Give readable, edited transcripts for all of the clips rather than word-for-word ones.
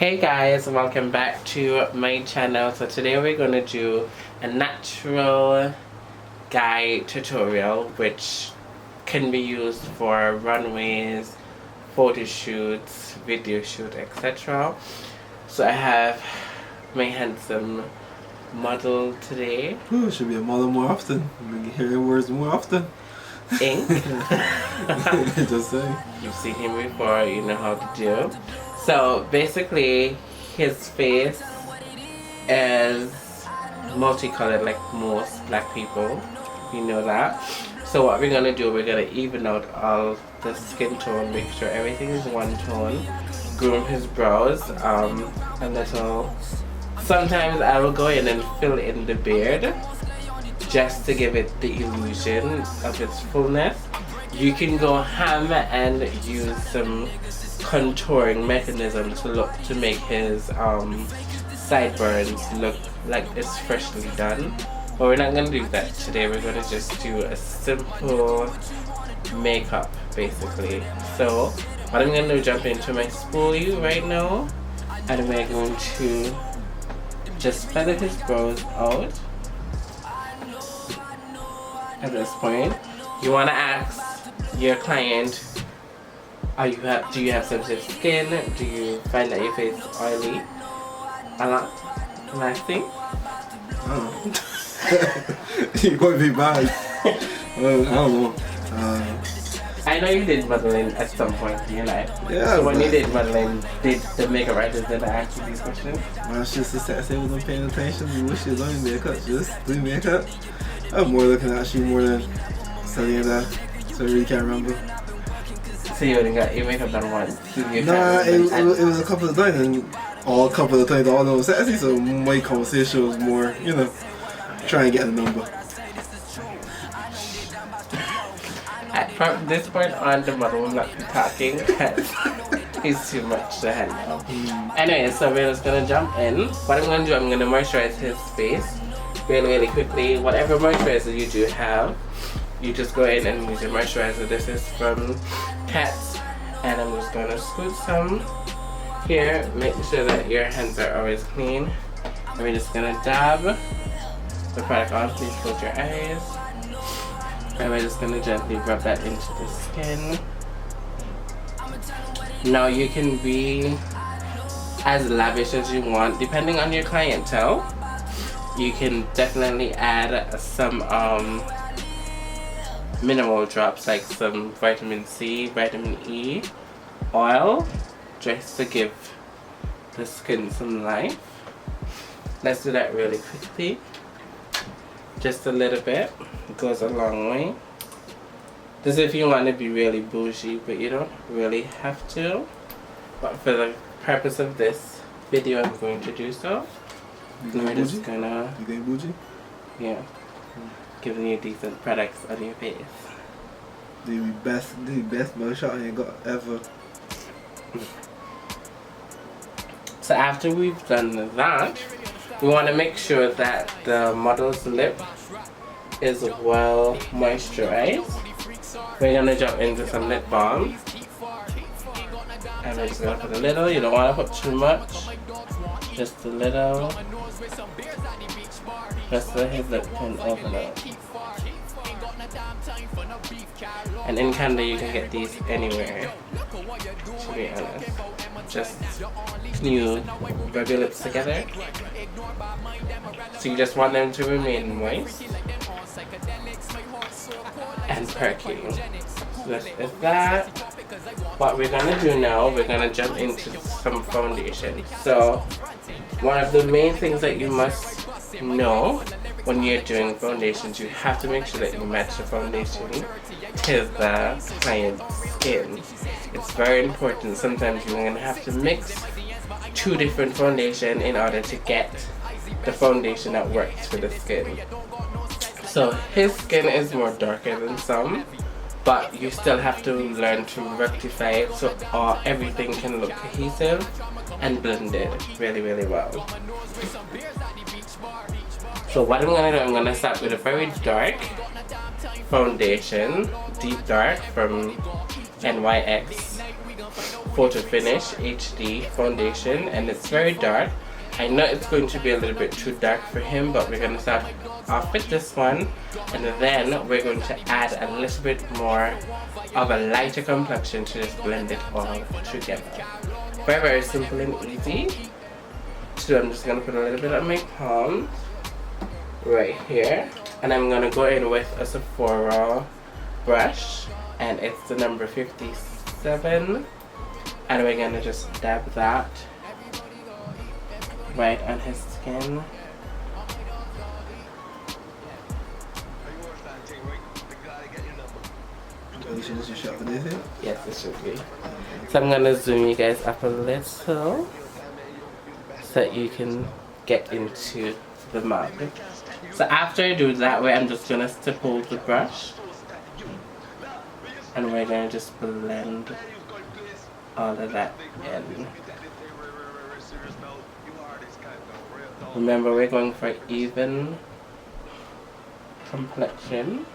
Hey guys, welcome back to my channel. So today we're going to do a natural guide tutorial which can be used for runways, photo shoots, video shoot, etc. So I have my handsome model today. Ooh, should be a model more often. We hear your words more often. Ink. Just saying. You've seen him before, you know how to do. So basically his face is multicolored like most black people, you know that. So what we're gonna do, we're gonna even out all the skin tone, make sure everything is one tone, groom his brows a little. Sometimes I will go in and fill in the beard just to give it the illusion of its fullness. You can go ham and use some contouring mechanism to make his sideburns look like it's freshly done. But we're not gonna do that today. We're gonna just do a simple makeup basically. So what I'm gonna do, jump into my spoolie right now, and we're going to just feather his brows out. At this point, you want to ask your client, do you have sensitive skin? Do you find that your face is oily? A lot lasting? You might be bad. I don't know. I know you did modeling at some point in your life. Yeah. So when you did modeling, did the makeup artist then ask you these questions? Well, it's just the sex I wasn't paying attention. You wish you was on makeup. Just do makeup. I'm more looking at you more than studying that. So I really can't remember. So you only got your makeup done once? Nah, it was a couple of times, and all a couple of times all those sexy, so my conversation was more, you know, try and get a number. From this point on, the model will not be talking because he's too much to handle. Anyway, so we're just gonna jump in. What I'm gonna do, I'm gonna moisturize his face really quickly. Whatever moisturizer you do have, you just go in and use your moisturizer. This is from Cats, and I'm just gonna scoot some here. Make sure that your hands are always clean. And we're just gonna dab the product on. Please close your eyes. And we're just gonna gently rub that into the skin. Now you can be as lavish as you want, depending on your clientele. You can definitely add some minimal drops like some vitamin C, vitamin E oil, just to give the skin some life. Let's do that really quickly. Just a little bit. It goes a long way. This is if you want to be really bougie, but you don't really have to. But for the purpose of this video, I'm going to do so. We're just gonna... You getting bougie? Yeah. Giving you decent products on your face. The best mug shot I ain't got ever. So after we've done that, we want to make sure that the model's lip is well moisturized. We're gonna jump into some lip balm. And we're just gonna put a little. You don't want to put too much. Just a little. Just so his lip can open up. And in Canada you can get these anywhere, to be honest. Just you rub your lips together. So you just want them to remain moist and perky. So this is that. What we're gonna do now, we're gonna jump into some foundation. So one of the main things that you must know when you're doing foundations, you have to make sure that you match the foundation to the client's skin. It's very important. Sometimes you're going to have to mix two different foundations in order to get the foundation that works for the skin. So his skin is more darker than some, but you still have to learn to rectify it so everything can look cohesive and blended really well. So what I'm gonna do, I'm gonna start with a very dark foundation, deep dark from NYX Photo Finish HD foundation, and it's very dark. I know it's going to be a little bit too dark for him, but we're going to start off with this one, and then we're going to add a little bit more of a lighter complexion to just blend it all together. Very, very simple and easy. So I'm just going to put a little bit on my palm right here, and I'm going to go in with a Sephora brush, and it's the number 57, and we're going to just dab that right on his skin. This your shot for this here? Yes, it should be. So I'm gonna zoom you guys up a little so that you can get into the mug. So after I do that way, I'm just gonna stipple the brush, and we're gonna just blend all of that in. Remember, we're going for even complexion.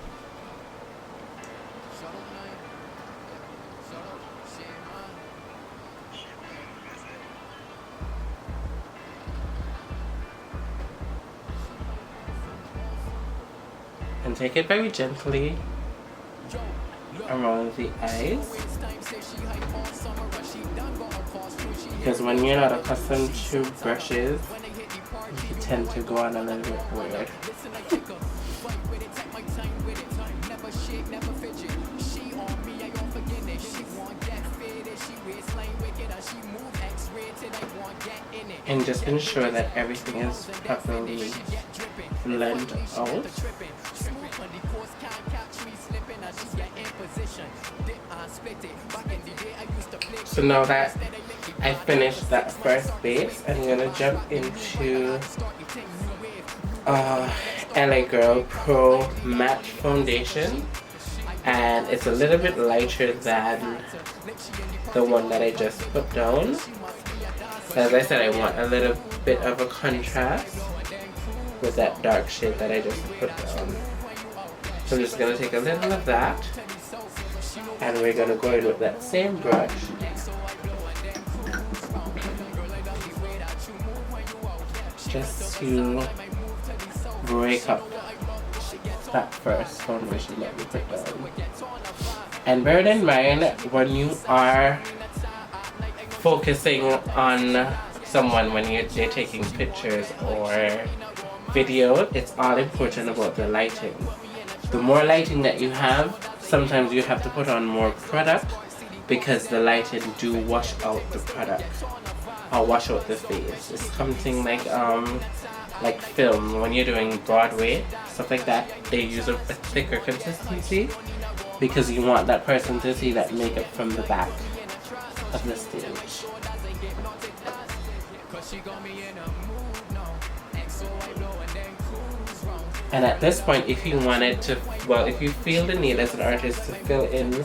And take it very gently around the eyes, because when you're not accustomed to brushes, you tend to go on a little bit weird. And just ensure that everything is properly blended out. So now that I finished that first base, I'm gonna jump into LA Girl Pro Matte Foundation, and it's a little bit lighter than the one that I just put down. As I said, I want a little bit of a contrast with that dark shade that I just put down. So I'm just gonna take a little of that, and we're gonna go in with that same brush just to break up that first foundation that we put down. And bear in mind, when you are focusing on someone, when they're taking pictures or video, it's all important about the lighting. The more lighting that you have, sometimes you have to put on more product, because the lighting do wash out the product or wash out the face. It's something like film. When you're doing Broadway, stuff like that, they use a thicker consistency because you want that person to see that makeup from the back of the stage. And at this point, if you wanted to, well, if you feel the need as an artist to fill in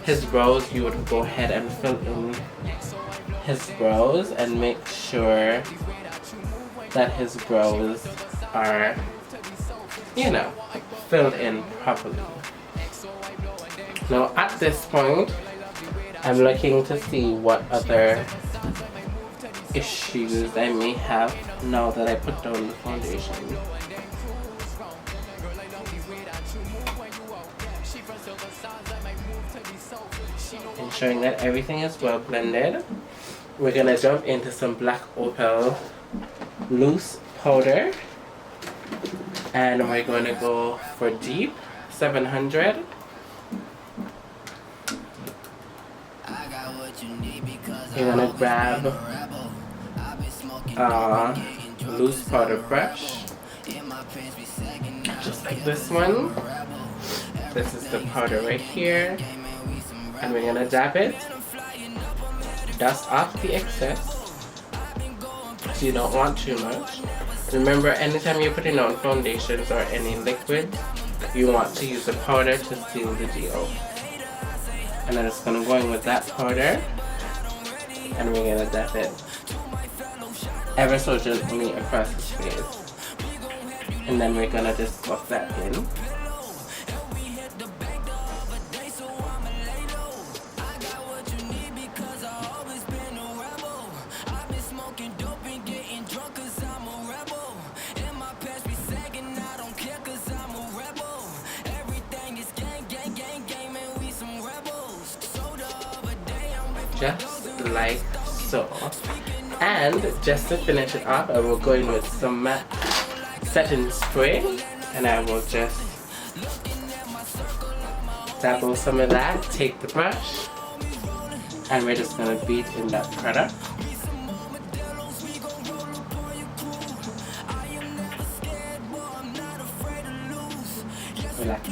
his brows, you would go ahead and fill in his brows and make sure that his brows are, you know, filled in properly. Now at this point, I'm looking to see what other issues I may have now that I put down the foundation. Ensuring that everything is well blended, we're gonna jump into some black opal loose powder, and we're gonna go for deep 700. You're gonna grab loose powder brush, just like this one. This is the powder right here, and we're gonna dab it, dust off the excess, so you don't want too much. Remember, anytime you're putting on foundations or any liquid, you want to use the powder to seal the deal. And I'm just gonna go in with that powder, and we're gonna dab it ever so gently across his face. And then we're gonna just buff that in. just like so. And just to finish it off, I will go in with some matte setting spray, and I will just dabble some of that, take the brush, and we're just going to beat in that product. Relax.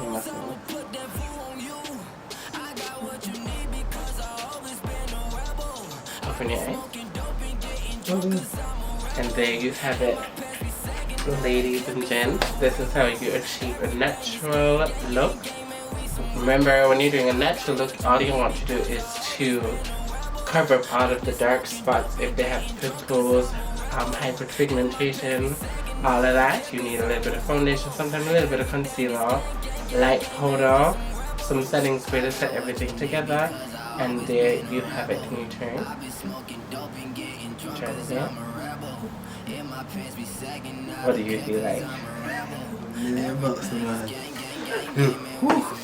You must know. Open your eye. And there you have it, ladies and gents. This is how you achieve a natural look. Remember, when you're doing a natural look, all you want to do is to cover up all of the dark spots. If they have pimples, hyperpigmentation, all of that, you need a little bit of foundation, sometimes a little bit of concealer, light powder, some setting spray to set everything together, and there you have it. Can you turn? Turn it there. What do you feel like? $1,000,000 in life.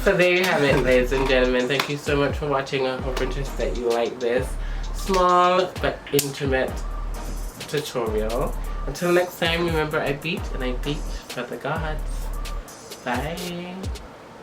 So there you have it, ladies and gentlemen. Thank you so much for watching. I hope that you like this small but intimate tutorial. Until next time, remember, I beat and I beat for the gods. Bye.